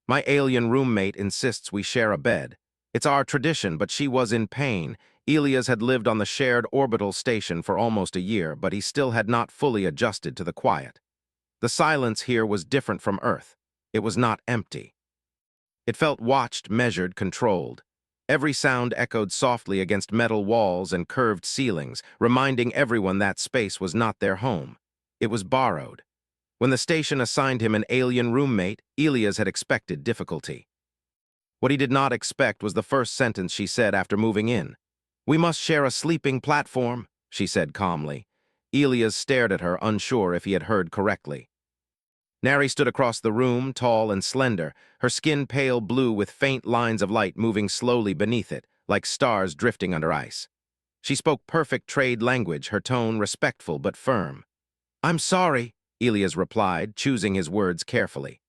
My alien roommate insists we share a bed. It's our tradition, but she was in pain. Elias had lived on the shared orbital station for almost a year, but he still had not fully adjusted to the quiet. The silence here was different from Earth. It was not empty. It felt watched, measured, controlled. Every sound echoed softly against metal walls and curved ceilings, reminding everyone that space was not their home. It was borrowed. When the station assigned him an alien roommate, Elias had expected difficulty. What he did not expect was the first sentence she said after moving in. "We must share a sleeping platform," she said calmly. Elias stared at her, unsure if he had heard correctly. Nari stood across the room, tall and slender, her skin pale blue with faint lines of light moving slowly beneath it, like stars drifting under ice. She spoke perfect trade language, her tone respectful but firm. "I'm sorry," Elias replied, choosing his words carefully.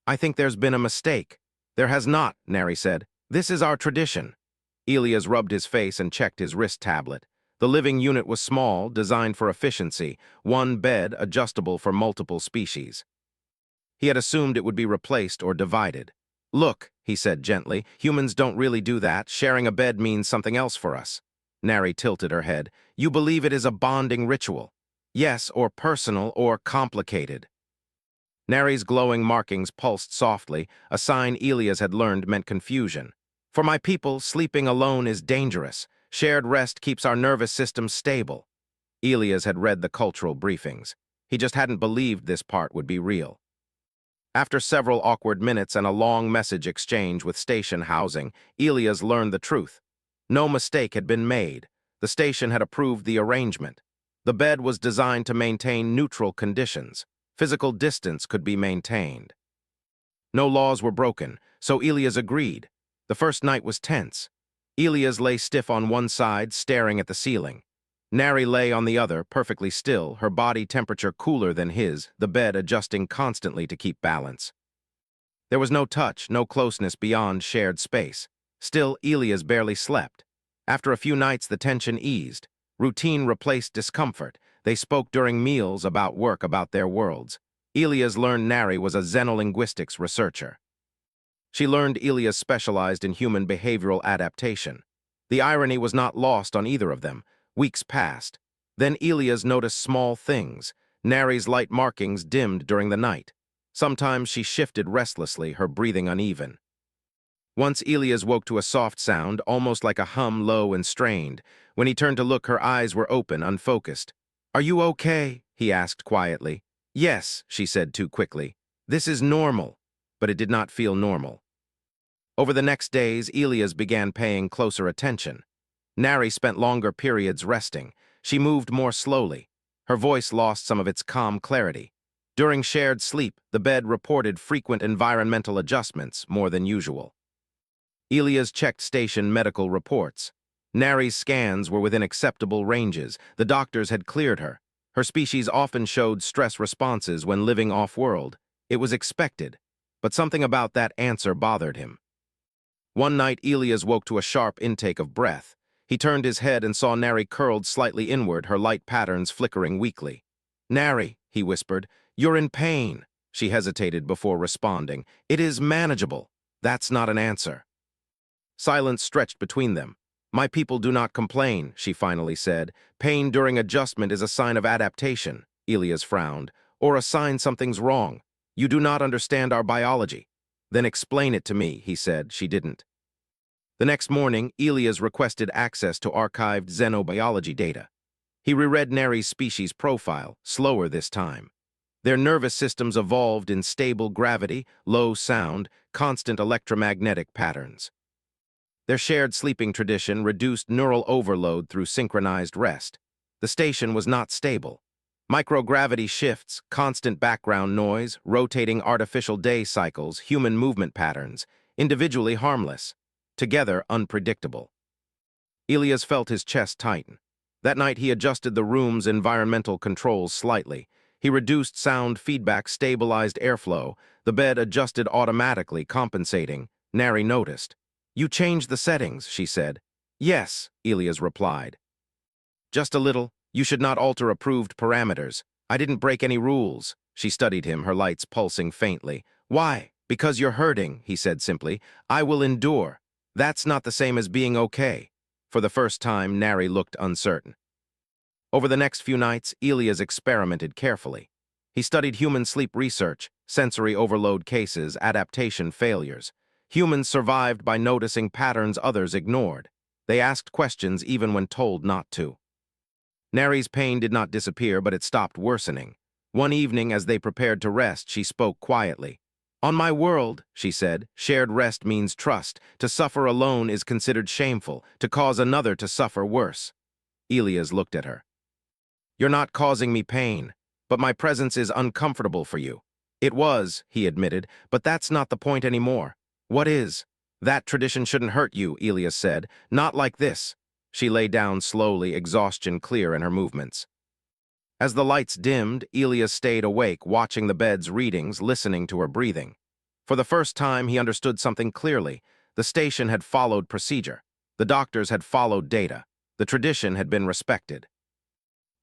"I think there's been a mistake." "There has not," Nari said. "This is our tradition." Elias rubbed his face and checked his wrist tablet. The living unit was small, designed for efficiency, one bed adjustable for multiple species. He had assumed it would be replaced or divided. "Look," he said gently, "humans don't really do that. Sharing a bed means something else for us." Nari tilted her head. "You believe it is a bonding ritual?" "Yes, or personal, or complicated." Nari's glowing markings pulsed softly, a sign Elias had learned meant confusion. "For my people, sleeping alone is dangerous. Shared rest keeps our nervous system stable." Elias had read the cultural briefings. He just hadn't believed this part would be real. After several awkward minutes and a long message exchange with station housing, Elias learned the truth. No mistake had been made. The station had approved the arrangement. The bed was designed to maintain neutral conditions. Physical distance could be maintained. No laws were broken, so Elias agreed. The first night was tense. Elias lay stiff on one side, staring at the ceiling. Nari lay on the other, perfectly still, her body temperature cooler than his, the bed adjusting constantly to keep balance. There was no touch, no closeness beyond shared space. Still, Elias barely slept. After a few nights, the tension eased. Routine replaced discomfort. They spoke during meals about work, about their worlds. Elias learned Nari was a xenolinguistics researcher. She learned Elias specialized in human behavioral adaptation. The irony was not lost on either of them. Weeks passed. Then Elias noticed small things. Nari's light markings dimmed during the night. Sometimes she shifted restlessly, her breathing uneven. Once Elias woke to a soft sound, almost like a hum, low and strained. When he turned to look, her eyes were open, unfocused. "Are you okay?" he asked quietly. "Yes," she said too quickly. "This is normal." But it did not feel normal. Over the next days, Elias began paying closer attention. Nari spent longer periods resting. She moved more slowly. Her voice lost some of its calm clarity. During shared sleep, the bed reported frequent environmental adjustments, more than usual. Elias checked station medical reports. Nari's scans were within acceptable ranges. The doctors had cleared her. Her species often showed stress responses when living off-world. It was expected, but something about that answer bothered him. One night, Elias woke to a sharp intake of breath. He turned his head and saw Nari curled slightly inward, her light patterns flickering weakly. "Nari," he whispered, "you're in pain." She hesitated before responding. "It is manageable." "That's not an answer." Silence stretched between them. "My people do not complain," she finally said. "Pain during adjustment is a sign of adaptation," Elias frowned, "or a sign something's wrong. You do not understand our biology." "Then explain it to me," he said. She didn't. The next morning, Elias requested access to archived xenobiology data. He reread Nari's species profile, slower this time. Their nervous systems evolved in stable gravity, low sound, constant electromagnetic patterns. Their shared sleeping tradition reduced neural overload through synchronized rest. The station was not stable. Microgravity shifts, constant background noise, rotating artificial day cycles, human movement patterns, individually harmless, together unpredictable. Elias felt his chest tighten. That night he adjusted the room's environmental controls slightly. He reduced sound feedback, stabilized airflow. The bed adjusted automatically, compensating. Nari noticed. "You changed the settings," she said. "Yes," Elias replied. "Just a little. You should not alter approved parameters. I didn't break any rules." She studied him, her lights pulsing faintly. "Why?" Because you're hurting, he said simply. I will endure. That's not the same as being okay. For the first time, Neri looked uncertain. Over the next few nights, Elias experimented carefully. He studied human sleep research, sensory overload cases, adaptation failures. Humans survived by noticing patterns others ignored. They asked questions even when told not to. Neri's pain did not disappear, but it stopped worsening. One evening, as they prepared to rest, she spoke quietly. On my world, she said, shared rest means trust. To suffer alone is considered shameful. To cause another to suffer worse. Elias looked at her. You're not causing me pain, but my presence is uncomfortable for you. It was, he admitted, but that's not the point anymore. What is? That tradition shouldn't hurt you, Elias said. Not like this. She lay down slowly, exhaustion clear in her movements. As the lights dimmed, Elias stayed awake, watching the bed's readings, listening to her breathing. For the first time, he understood something clearly. The station had followed procedure. The doctors had followed data. The tradition had been respected.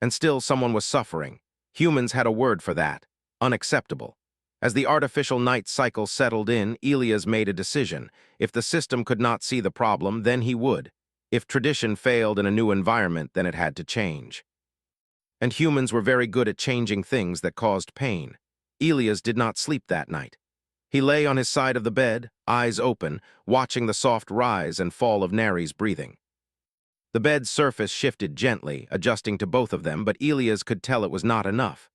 And still someone was suffering. Humans had a word for that. Unacceptable. As the artificial night cycle settled in, Elias made a decision. If the system could not see the problem, then he would. If tradition failed in a new environment, then it had to change. And humans were very good at changing things that caused pain. Elias did not sleep that night. He lay on his side of the bed, eyes open, watching the soft rise and fall of Neri's breathing. The bed's surface shifted gently, adjusting to both of them, but Elias could tell it was not enough.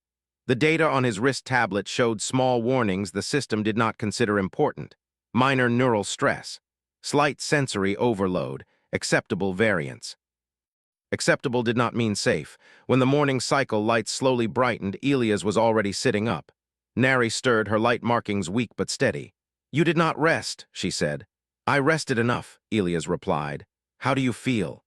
The data on his wrist tablet showed small warnings the system did not consider important. Minor neural stress, slight sensory overload, acceptable variance. Acceptable did not mean safe. When the morning cycle lights slowly brightened, Elias was already sitting up. Neri stirred, her light markings weak but steady. You did not rest, she said. I rested enough, Elias replied. How do you feel?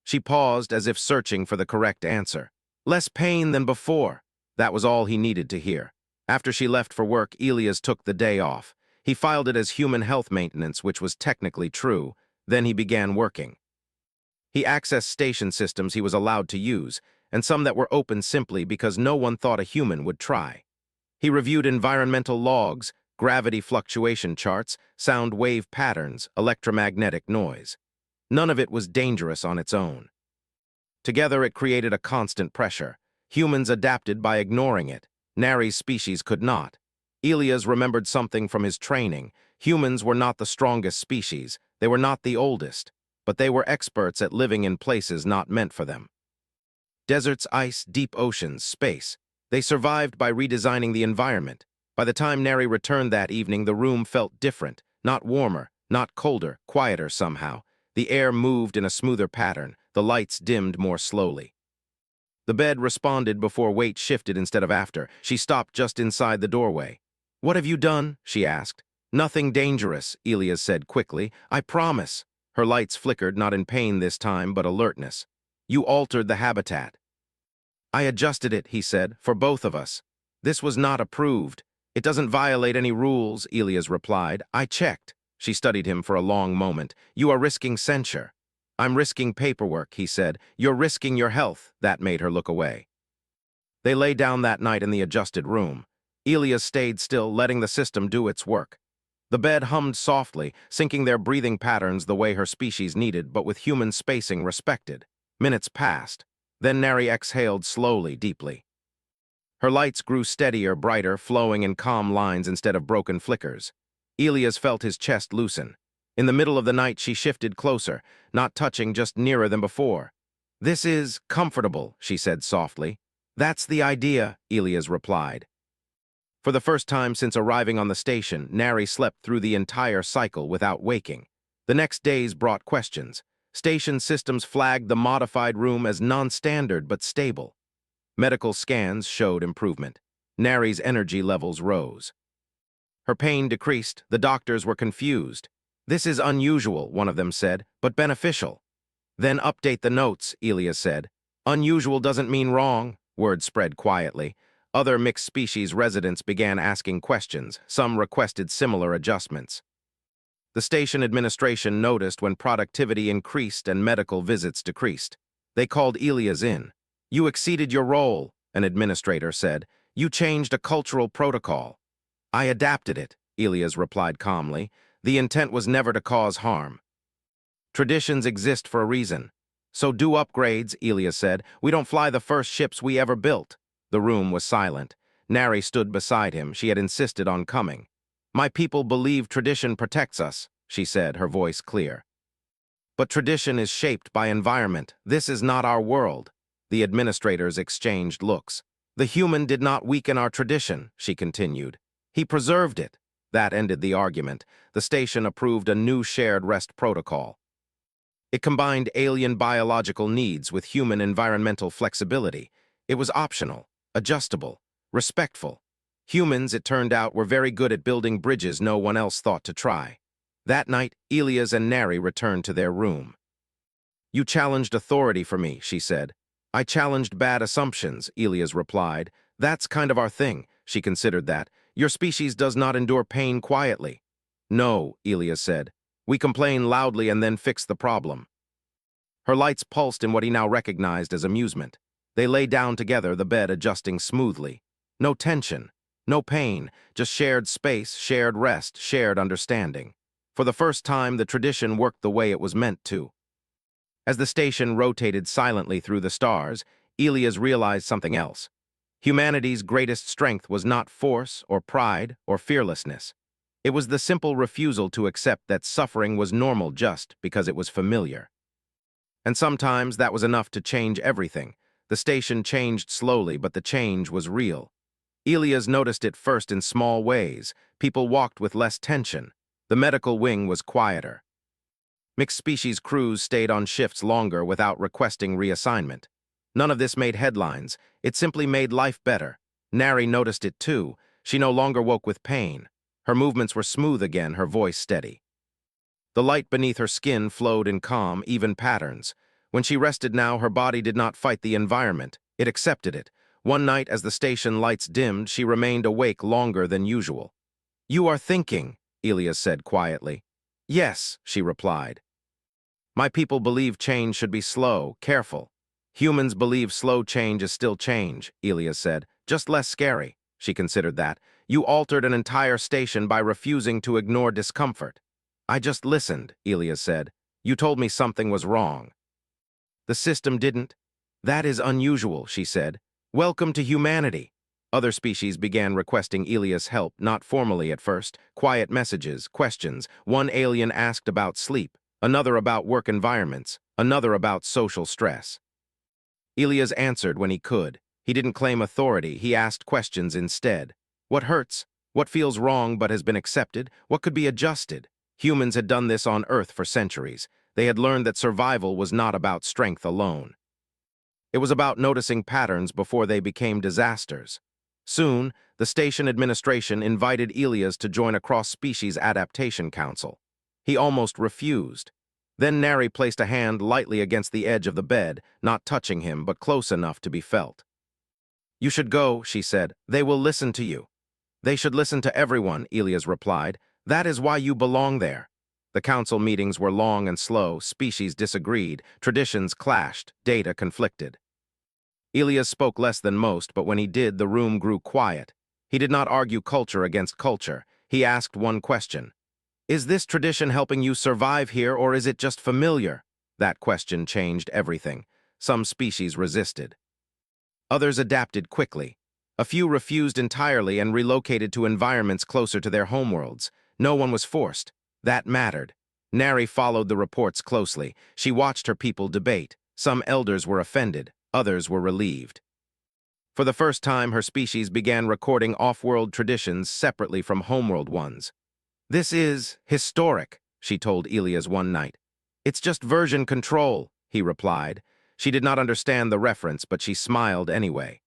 She paused as if searching for the correct answer. Less pain than before. That was all he needed to hear. After she left for work, Elias took the day off. He filed it as human health maintenance, which was technically true. Then he began working. He accessed station systems he was allowed to use, and some that were open simply because no one thought a human would try. He reviewed environmental logs, gravity fluctuation charts, sound wave patterns, electromagnetic noise. None of it was dangerous on its own. Together it created a constant pressure. Humans adapted by ignoring it. Neri's species could not. Elias remembered something from his training. Humans were not the strongest species. They were not the oldest. But they were experts at living in places not meant for them. Deserts, ice, deep oceans, space. They survived by redesigning the environment. By the time Neri returned that evening, the room felt different. Not warmer, not colder, quieter somehow. The air moved in a smoother pattern. The lights dimmed more slowly. The bed responded before weight shifted instead of after. She stopped just inside the doorway. What have you done? She asked. Nothing dangerous, Elias said quickly. I promise. Her lights flickered, not in pain this time, but alertness. You altered the habitat. I adjusted it, he said, for both of us. This was not approved. It doesn't violate any rules, Elias replied. I checked. She studied him for a long moment. You are risking censure. I'm risking paperwork, he said. You're risking your health. That made her look away. They lay down that night in the adjusted room. Elias stayed still, letting the system do its work. The bed hummed softly, syncing their breathing patterns the way her species needed, but with human spacing respected. Minutes passed. Then Neri exhaled slowly, deeply. Her lights grew steadier, brighter, flowing in calm lines instead of broken flickers. Elias felt his chest loosen. In the middle of the night, she shifted closer, not touching, just nearer than before. This is comfortable, she said softly. That's the idea, Elias replied. For the first time since arriving on the station, Neri slept through the entire cycle without waking. The next days brought questions. Station systems flagged the modified room as non-standard but stable. Medical scans showed improvement. Neri's energy levels rose. Her pain decreased. The doctors were confused. This is unusual, one of them said, but beneficial. Then update the notes, Elias said. Unusual doesn't mean wrong, word spread quietly. Other mixed species residents began asking questions. Some requested similar adjustments. The station administration noticed when productivity increased and medical visits decreased. They called Elias in. You exceeded your role, an administrator said. You changed a cultural protocol. I adapted it, Elias replied calmly. The intent was never to cause harm. Traditions exist for a reason. So do upgrades, Elias said. We don't fly the first ships we ever built. The room was silent. Nari stood beside him. She had insisted on coming. My people believe tradition protects us, she said, her voice clear. But tradition is shaped by environment. This is not our world. The administrators exchanged looks. The human did not weaken our tradition, she continued. He preserved it. That ended the argument. The station approved a new shared rest protocol. It combined alien biological needs with human environmental flexibility. It was optional, adjustable, respectful. Humans, it turned out, were very good at building bridges no one else thought to try. That night, Elias and Nari returned to their room. You challenged authority for me, she said. I challenged bad assumptions, Elias replied. That's kind of our thing, she considered that. Your species does not endure pain quietly. No, Elias said. We complain loudly and then fix the problem. Her lights pulsed in what he now recognized as amusement. They lay down together, the bed adjusting smoothly. No tension, no pain, just shared space, shared rest, shared understanding. For the first time, the tradition worked the way it was meant to. As the station rotated silently through the stars, Elias realized something else. Humanity's greatest strength was not force or pride or fearlessness. It was the simple refusal to accept that suffering was normal just because it was familiar. And sometimes that was enough to change everything. The station changed slowly, but the change was real. Elias noticed it first in small ways. People walked with less tension. The medical wing was quieter. Mixed-species crews stayed on shifts longer without requesting reassignment. None of this made headlines. It simply made life better. Nari noticed it too. She no longer woke with pain. Her movements were smooth again, her voice steady. The light beneath her skin flowed in calm, even patterns. When she rested now, her body did not fight the environment. It accepted it. One night, as the station lights dimmed, she remained awake longer than usual. You are thinking, Elias said quietly. Yes, she replied. My people believe change should be slow, careful. Humans believe slow change is still change, Elias said, just less scary. She considered that. You altered an entire station by refusing to ignore discomfort. I just listened, Elias said. You told me something was wrong. The system didn't. That is unusual, she said. Welcome to humanity. Other species began requesting Elias' help, not formally at first. Quiet messages, questions. One alien asked about sleep, another about work environments, another about social stress. Elias answered when he could. He didn't claim authority, he asked questions instead. What hurts? What feels wrong but has been accepted? What could be adjusted? Humans had done this on Earth for centuries. They had learned that survival was not about strength alone. It was about noticing patterns before they became disasters. Soon, the station administration invited Elias to join a cross-species adaptation council. He almost refused. Then Nari placed a hand lightly against the edge of the bed, not touching him, but close enough to be felt. You should go, she said. They will listen to you. They should listen to everyone, Elias replied. That is why you belong there. The council meetings were long and slow, species disagreed, traditions clashed, data conflicted. Elias spoke less than most, but when he did, the room grew quiet. He did not argue culture against culture. He asked one question. Is this tradition helping you survive here, or is it just familiar? That question changed everything. Some species resisted. Others adapted quickly. A few refused entirely and relocated to environments closer to their homeworlds. No one was forced. That mattered. Nari followed the reports closely. She watched her people debate. Some elders were offended. Others were relieved. For the first time, her species began recording off-world traditions separately from homeworld ones. This is historic, she told Elias one night. It's just version control, he replied. She did not understand the reference, but she smiled anyway.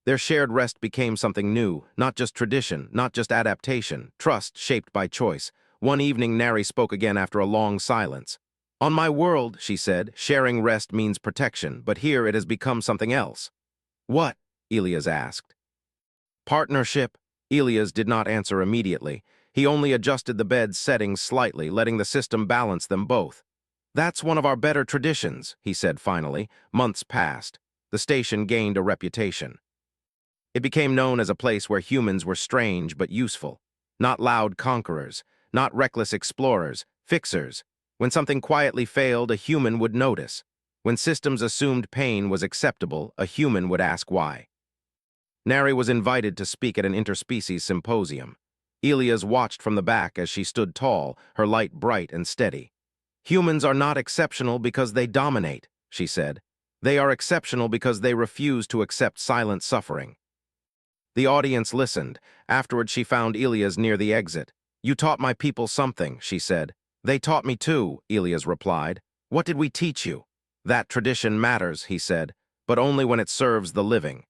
Their shared rest became something new, not just tradition, not just adaptation, trust shaped by choice. One evening, Nari spoke again after a long silence. On my world, she said, sharing rest means protection, but here it has become something else. What? Elias asked. Partnership. Elias did not answer immediately. He only adjusted the bed's settings slightly, letting the system balance them both. That's one of our better traditions, he said finally. Months passed. The station gained a reputation. It became known as a place where humans were strange but useful. Not loud conquerors, not reckless explorers, fixers. When something quietly failed, a human would notice. When systems assumed pain was acceptable, a human would ask why. Nari was invited to speak at an interspecies symposium. Elias watched from the back as she stood tall, her light bright and steady. Humans are not exceptional because they dominate, she said. They are exceptional because they refuse to accept silent suffering. The audience listened. Afterward, she found Elias near the exit. You taught my people something, she said. They taught me too, Elias replied. What did we teach you? That tradition matters, he said, but only when it serves the living.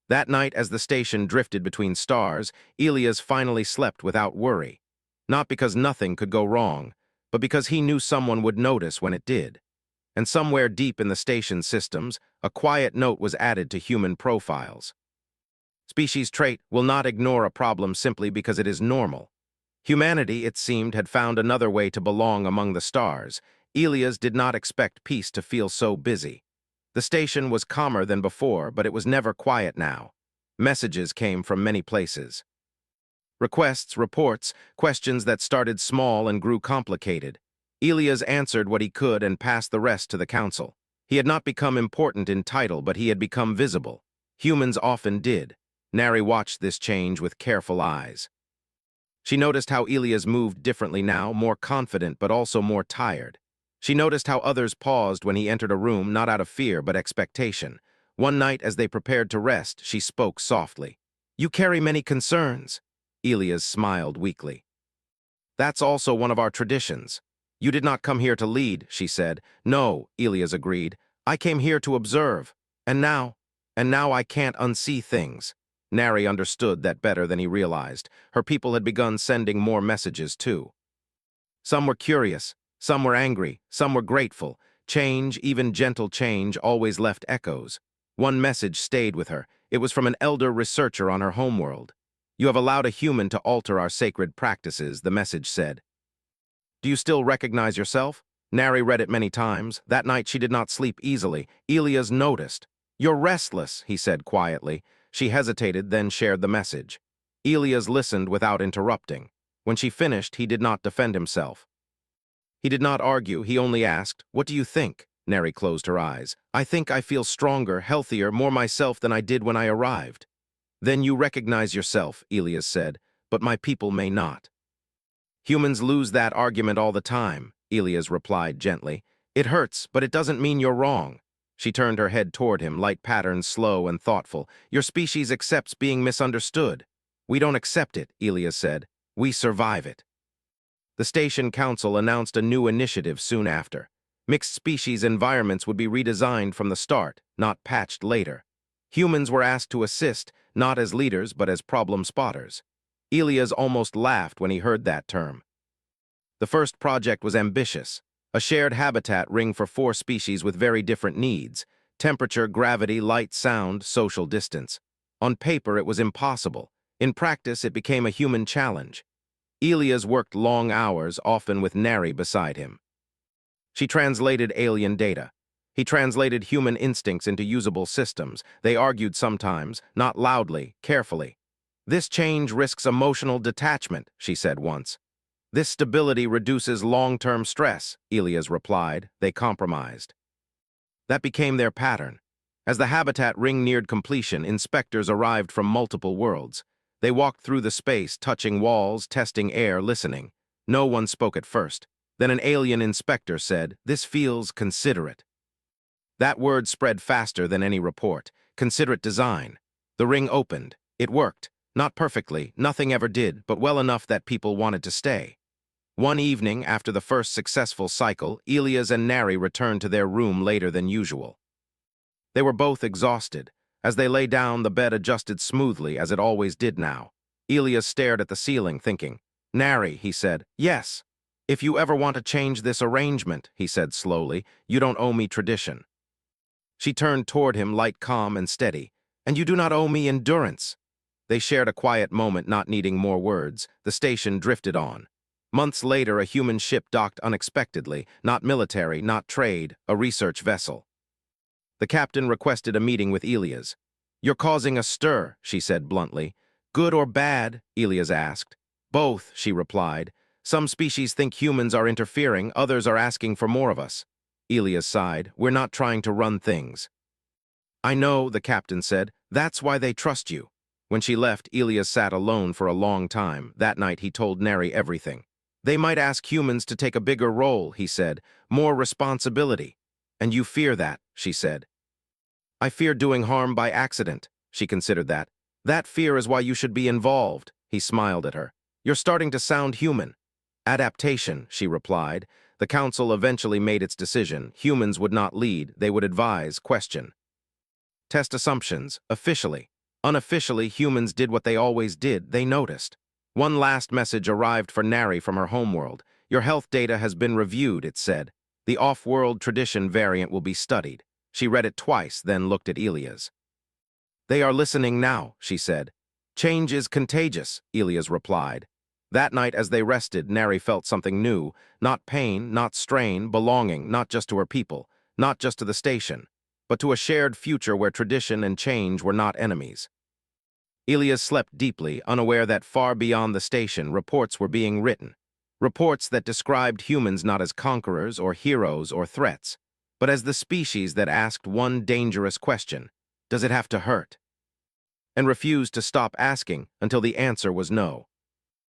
That night, as the station drifted between stars, Elias finally slept without worry. Not because nothing could go wrong, but because he knew someone would notice when it did. And somewhere deep in the station systems, a quiet note was added to human profiles. Species trait will not ignore a problem simply because it is normal. Humanity, it seemed, had found another way to belong among the stars. Elias did not expect peace to feel so busy. The station was calmer than before, but it was never quiet now. Messages came from many places. Requests, reports, questions that started small and grew complicated. Elias answered what he could and passed the rest to the council. He had not become important in title, but he had become visible. Humans often did. Nari watched this change with careful eyes. She noticed how Elias moved differently now, more confident but also more tired. She noticed how others paused when he entered a room, not out of fear but expectation. One night, as they prepared to rest, she spoke softly. You carry many concerns. Elias smiled weakly. That's also one of our traditions. You did not come here to lead, she said. No, Elias agreed. I came here to observe. And now I can't unsee things. Nari understood that better than he realized. Her people had begun sending more messages, too. Some were curious, some were angry, some were grateful. Change, even gentle change, always left echoes. One message stayed with her. It was from an elder researcher on her homeworld. You have allowed a human to alter our sacred practices, the message said. Do you still recognize yourself? Nari read it many times. That night she did not sleep easily. Elias noticed. You're restless, he said quietly. She hesitated, then shared the message. Elias listened without interrupting. When she finished, he did not defend himself. He did not argue, he only asked, What do you think? Nari closed her eyes. I think I feel stronger, healthier, more myself than I did when I arrived. Then you recognize yourself, Elias said, but my people may not. Humans lose that argument all the time, Elias replied gently. It hurts, but it doesn't mean you're wrong. She turned her head toward him, light patterns slow and thoughtful. Your species accepts being misunderstood. We don't accept it, Elias said. We survive it. The station council announced a new initiative soon after. Mixed species environments would be redesigned from the start, not patched later. Humans were asked to assist, not as leaders but as problem spotters. Elias almost laughed when he heard that term. The first project was ambitious. A shared habitat ring for 4 species with very different needs: temperature, gravity, light, sound, social distance. On paper, it was impossible. In practice, it became a human challenge. Elias worked long hours, often with Nari beside him. She translated alien data. He translated human instincts into usable systems. They argued sometimes, not loudly, carefully. This change risks emotional detachment, she said once. This stability reduces long-term stress, Elias replied. They compromised. That became their pattern. As the habitat ring neared completion, inspectors arrived from multiple worlds. They walked through the space, touching walls, testing air, listening. No one spoke at first. Then an alien inspector said, This feels considerate. That word spread faster than any report. Considerate design. The ring opened. It worked. Not perfectly, nothing ever did, but well enough that people wanted to stay. One evening, after the first successful cycle, Elias and Nari returned to their room later than usual. They were both exhausted. As they lay down, the bed adjusted smoothly, as it always did now. Elias stared at the ceiling, thinking. Nari, he said, yes. If you ever want to change this arrangement, he said slowly, you don't owe me tradition. She turned toward him, light, calm, and steady. And you do not owe me endurance. They shared a quiet moment, not needing more words. The station drifted on. Months later, a human ship docked unexpectedly, not military, not trade, a research vessel. The captain requested a meeting with Elias. You're causing a stir, she said bluntly. Good or bad? Elias asked. Both, she replied. Some species think humans are interfering, others are asking for more of us. Elias sighed. We're not trying to run things. I know, the captain said. That's why they trust you. When she left, Elias sat alone for a long time. That night he told Neri everything. They might ask humans to take a bigger role, he said. More responsibility. And you fear that, she said. I fear doing harm by accident. She considered that. That fear is why you should be involved. He smiled at her. You're starting to sound human. Adaptation, she replied. The council eventually made its decision. Humans would not lead, they would advise, question. Test assumptions, officially. Unofficially, humans did what they always did, they noticed. One last message arrived for Nari from her homeworld. Your health data has been reviewed, it said. The off-world tradition variant will be studied. She read it twice, then looked at Elias. They are listening now, she said. Change is contagious, Elias replied. That night as they rested, Nari felt something new. Not pain, not strain, belonging, not just to her people, not just to the station, but to a shared future where tradition and change were not enemies. Elias slept deeply, unaware that far beyond the station, reports were being written. Reports that described humans not as conquerors or heroes or threats, but as the species that asked one dangerous question, does it have to hurt? And refused to stop asking until the answer was no.